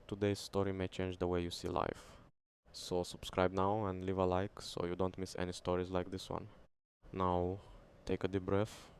Today's story may change the way you see life. So subscribe now and leave a like so you don't miss any stories like this one. Now, take a deep breath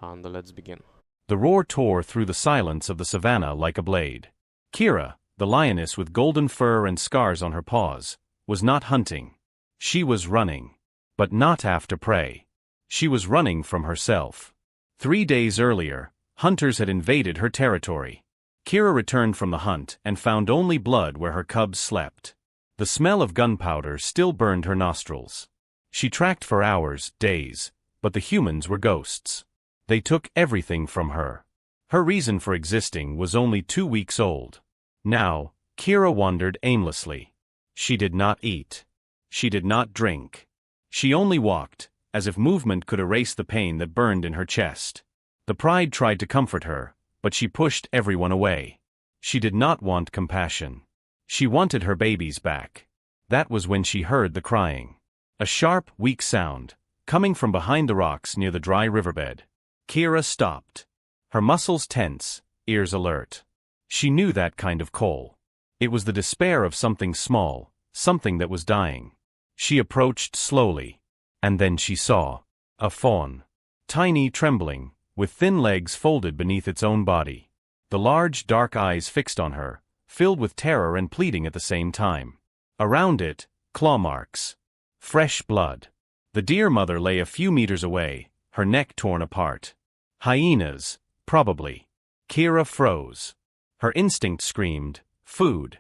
and let's begin. The roar tore through the silence of the savannah like a blade. Kira, the lioness with golden fur and scars on her paws, was not hunting. She was running. But not after prey. She was running from herself. 3 days earlier, hunters had invaded her territory. Kira returned from the hunt and found only blood where her cubs slept. The smell of gunpowder still burned her nostrils. She tracked for hours, days, but the humans were ghosts. They took everything from her. Her reason for existing was only 2 weeks old. Now, Kira wandered aimlessly. She did not eat. She did not drink. She only walked, as if movement could erase the pain that burned in her chest. The pride tried to comfort her, but she pushed everyone away. She did not want compassion. She wanted her babies back. That was when she heard the crying. A sharp, weak sound, coming from behind the rocks near the dry riverbed. Kira stopped. Her muscles tense, ears alert. She knew that kind of call. It was the despair of something small, something that was dying. She approached slowly. And then she saw a fawn. Tiny, trembling, with thin legs folded beneath its own body. The large, dark eyes fixed on her, filled with terror and pleading at the same time. Around it, claw marks. Fresh blood. The deer mother lay a few meters away, her neck torn apart. Hyenas, probably. Kira froze. Her instinct screamed, food.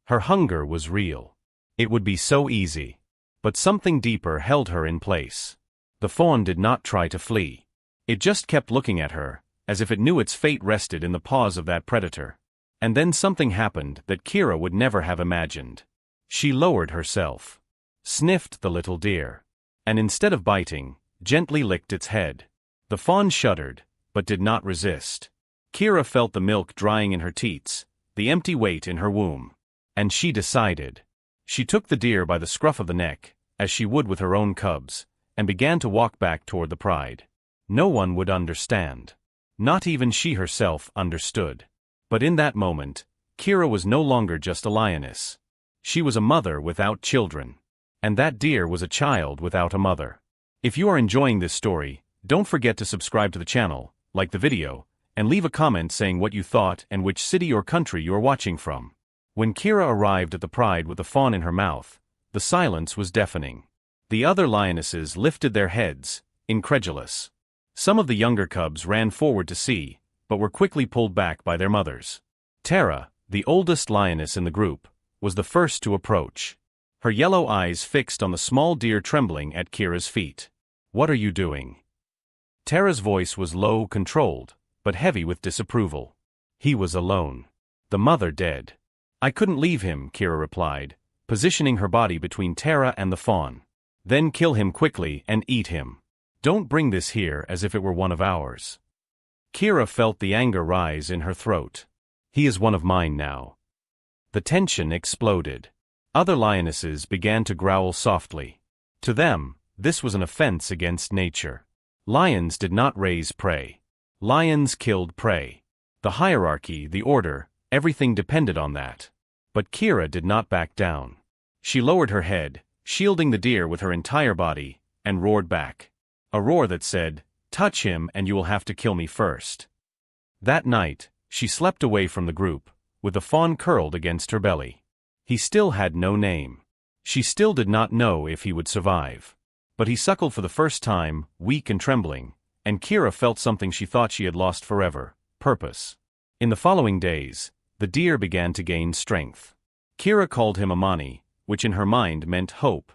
Her hunger was real. It would be so easy. But something deeper held her in place. The fawn did not try to flee. It just kept looking at her, as if it knew its fate rested in the paws of that predator. And then something happened that Kira would never have imagined. She lowered herself. Sniffed the little deer. And instead of biting, gently licked its head. The fawn shuddered, but did not resist. Kira felt the milk drying in her teats, the empty weight in her womb. And she decided. She took the deer by the scruff of the neck, as she would with her own cubs, and began to walk back toward the pride. No one would understand. Not even she herself understood. But in that moment, Kira was no longer just a lioness. She was a mother without children. And that deer was a child without a mother. If you are enjoying this story, don't forget to subscribe to the channel, like the video, and leave a comment saying what you thought and which city or country you are watching from. When Kira arrived at the pride with the fawn in her mouth, the silence was deafening. The other lionesses lifted their heads, incredulous. Some of the younger cubs ran forward to see, but were quickly pulled back by their mothers. Tara, the oldest lioness in the group, was the first to approach. Her yellow eyes fixed on the small deer trembling at Kira's feet. "What are you doing?" Tara's voice was low, controlled, but heavy with disapproval. He was alone. The mother dead. "I couldn't leave him," Kira replied, positioning her body between Tara and the fawn. "Then kill him quickly and eat him. Don't bring this here as if it were one of ours." Kira felt the anger rise in her throat. "He is one of mine now." The tension exploded. Other lionesses began to growl softly. To them, this was an offense against nature. Lions did not raise prey. Lions killed prey. The hierarchy, the order, everything depended on that. But Kira did not back down. She lowered her head, shielding the deer with her entire body, and roared back. A roar that said, "Touch him and you will have to kill me first." That night, she slept away from the group, with the fawn curled against her belly. He still had no name. She still did not know if he would survive. But he suckled for the first time, weak and trembling, and Kira felt something she thought she had lost forever: purpose. In the following days, the deer began to gain strength. Kira called him Amani, which in her mind meant hope.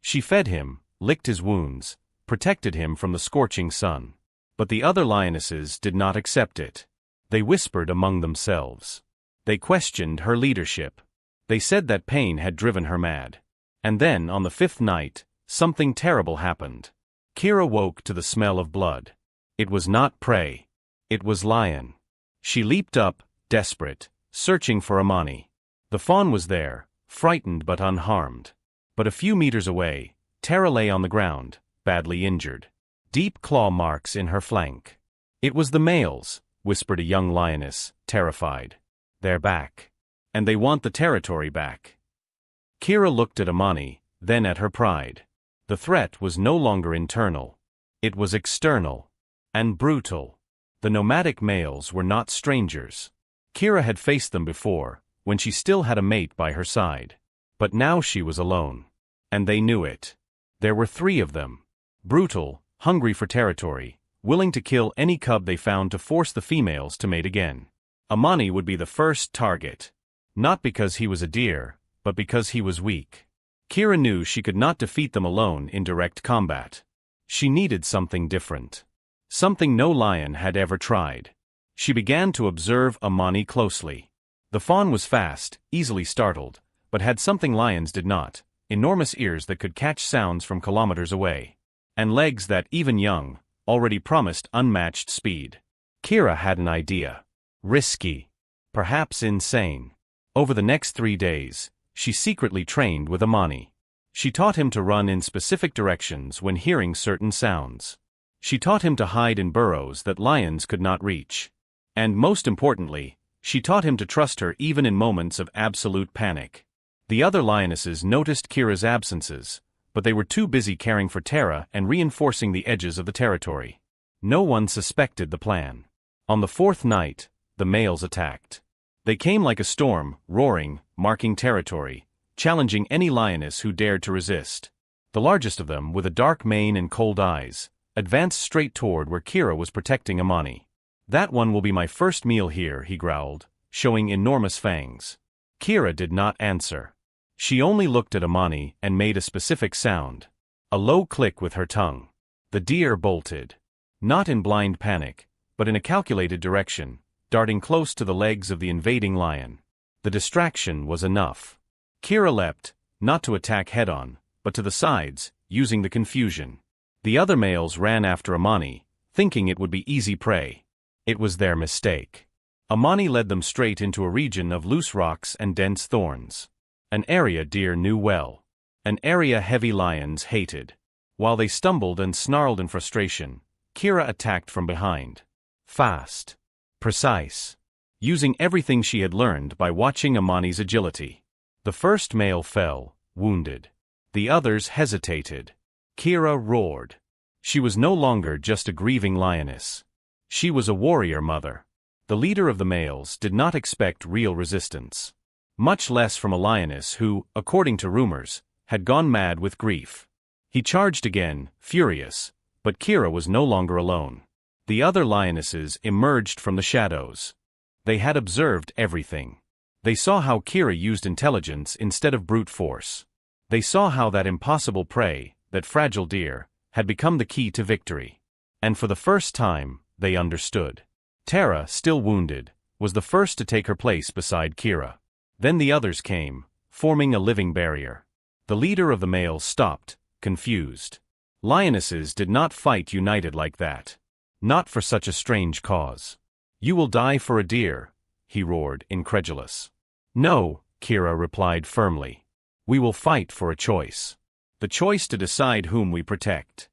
She fed him, licked his wounds, protected him from the scorching sun. But the other lionesses did not accept it. They whispered among themselves. They questioned her leadership. They said that pain had driven her mad. And then, on the 5th night, something terrible happened. Kira woke to the smell of blood. It was not prey. It was lion. She leaped up, desperate, searching for Amani. The fawn was there, frightened but unharmed. But a few meters away, Tara lay on the ground, badly injured. Deep claw marks in her flank. "It was the males," whispered a young lioness, terrified. "They're back." and they want the territory back. Kira looked at Amani, then at her pride. The threat was no longer internal. It was external. And brutal. The nomadic males were not strangers. Kira had faced them before, when she still had a mate by her side. But now she was alone. And they knew it. There were 3 of them. Brutal, hungry for territory, willing to kill any cub they found to force the females to mate again. Amani would be the first target. Not because he was a deer, but because he was weak. Kira knew she could not defeat them alone in direct combat. She needed something different. Something no lion had ever tried. She began to observe Amani closely. The fawn was fast, easily startled, but had something lions did not: enormous ears that could catch sounds from kilometers away. And legs that, even young, already promised unmatched speed. Kira had an idea. Risky. Perhaps insane. Over the next 3 days, she secretly trained with Amani. She taught him to run in specific directions when hearing certain sounds. She taught him to hide in burrows that lions could not reach. And most importantly, she taught him to trust her even in moments of absolute panic. The other lionesses noticed Kira's absences, but they were too busy caring for Tara and reinforcing the edges of the territory. No one suspected the plan. On the 4th night, the males attacked. They came like a storm, roaring, marking territory, challenging any lioness who dared to resist. The largest of them, with a dark mane and cold eyes, advanced straight toward where Kira was protecting Amani. "That one will be my first meal here," he growled, showing enormous fangs. Kira did not answer. She only looked at Amani and made a specific sound. A low click with her tongue. The deer bolted. Not in blind panic, but in a calculated direction, darting close to the legs of the invading lion. The distraction was enough. Kira leapt, not to attack head-on, but to the sides, using the confusion. The other males ran after Amani, thinking it would be easy prey. It was their mistake. Amani led them straight into a region of loose rocks and dense thorns. An area deer knew well. An area heavy lions hated. While they stumbled and snarled in frustration, Kira attacked from behind. Fast. Precise. Using everything she had learned by watching Amani's agility. The first male fell, wounded. The others hesitated. Kira roared. She was no longer just a grieving lioness. She was a warrior mother. The leader of the males did not expect real resistance. Much less from a lioness who, according to rumors, had gone mad with grief. He charged again, furious, but Kira was no longer alone. The other lionesses emerged from the shadows. They had observed everything. They saw how Kira used intelligence instead of brute force. They saw how that impossible prey, that fragile deer, had become the key to victory. And for the first time, they understood. Tara, still wounded, was the first to take her place beside Kira. Then the others came, forming a living barrier. The leader of the males stopped, confused. Lionesses did not fight united like that. Not for such a strange cause. "You will die for a deer," he roared, incredulous. "No," Kira replied firmly. "We will fight for a choice. The choice to decide whom we protect."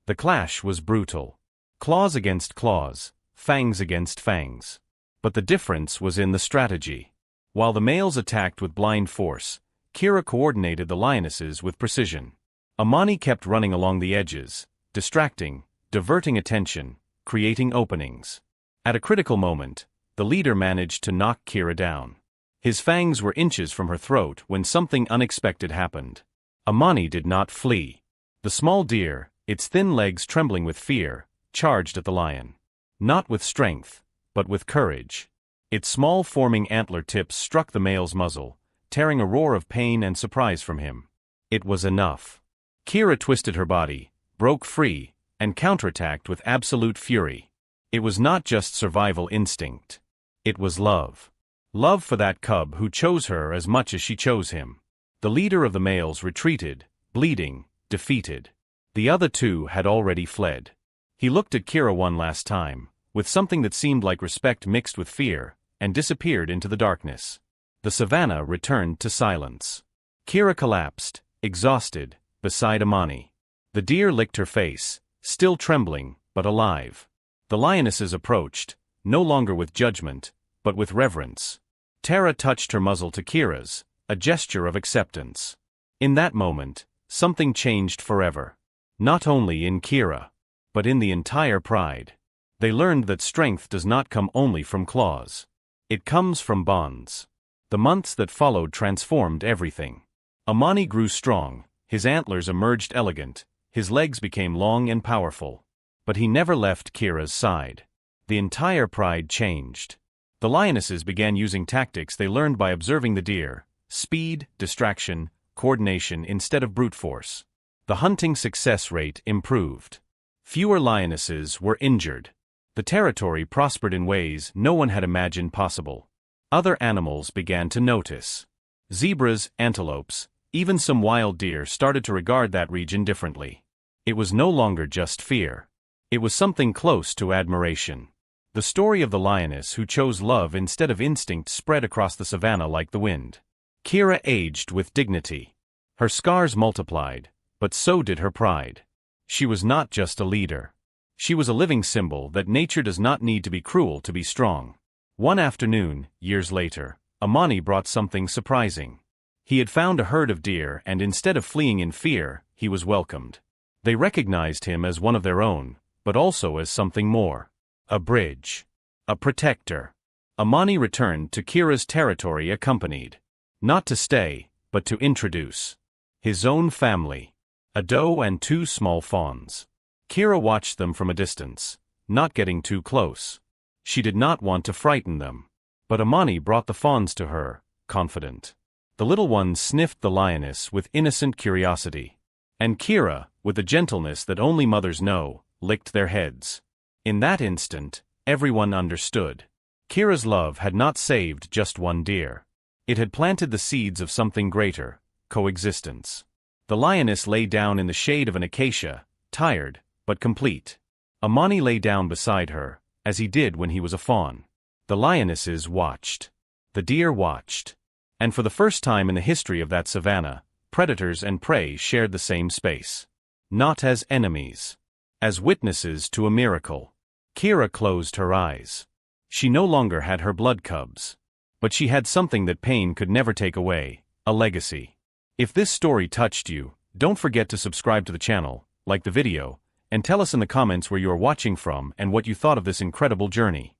The clash was brutal. Claws against claws, fangs against fangs. But the difference was in the strategy. While the males attacked with blind force, Kira coordinated the lionesses with precision. Amani kept running along the edges, distracting, diverting attention, creating openings. At a critical moment, the leader managed to knock Kira down. His fangs were inches from her throat when something unexpected happened. Amani did not flee. The small deer, its thin legs trembling with fear, charged at the lion. Not with strength, but with courage. Its small forming antler tips struck the male's muzzle, tearing a roar of pain and surprise from him. It was enough. Kira twisted her body, broke free, and counterattacked with absolute fury. It was not just survival instinct. It was love. Love for that cub who chose her as much as she chose him. The leader of the males retreated, bleeding, defeated. The other 2 had already fled. He looked at Kira one last time, with something that seemed like respect mixed with fear, and disappeared into the darkness. The savannah returned to silence. Kira collapsed, exhausted, beside Amani. The deer licked her face, still trembling, but alive. The lionesses approached, no longer with judgment, but with reverence. Tara touched her muzzle to Kira's, a gesture of acceptance. In that moment, something changed forever. Not only in Kira, but in the entire pride. They learned that strength does not come only from claws. It comes from bonds. The months that followed transformed everything. Amani grew strong, his antlers emerged elegant, his legs became long and powerful. But he never left Kira's side. The entire pride changed. The lionesses began using tactics they learned by observing the deer: speed, distraction, coordination instead of brute force. The hunting success rate improved. Fewer lionesses were injured. The territory prospered in ways no one had imagined possible. Other animals began to notice. Zebras, antelopes, even some wild deer started to regard that region differently. It was no longer just fear. It was something close to admiration. The story of the lioness who chose love instead of instinct spread across the savannah like the wind. Kira aged with dignity. Her scars multiplied, but so did her pride. She was not just a leader. She was a living symbol that nature does not need to be cruel to be strong. One afternoon, years later, Amani brought something surprising. He had found a herd of deer and instead of fleeing in fear, he was welcomed. They recognized him as one of their own, but also as something more. A bridge. A protector. Amani returned to Kira's territory accompanied. Not to stay, but to introduce his own family. A doe and 2 small fawns. Kira watched them from a distance, not getting too close. She did not want to frighten them. But Amani brought the fawns to her, confident. The little ones sniffed the lioness with innocent curiosity. And Kira, with the gentleness that only mothers know, licked their heads. In that instant, everyone understood. Kira's love had not saved just one deer. It had planted the seeds of something greater: coexistence. The lioness lay down in the shade of an acacia, tired, but complete. Amani lay down beside her, as he did when he was a fawn. The lionesses watched. The deer watched. And for the first time in the history of that savannah, predators and prey shared the same space. Not as enemies. As witnesses to a miracle. Kira closed her eyes. She no longer had her blood cubs. But she had something that pain could never take away: a legacy. If this story touched you, don't forget to subscribe to the channel, like the video, and tell us in the comments where you are watching from and what you thought of this incredible journey.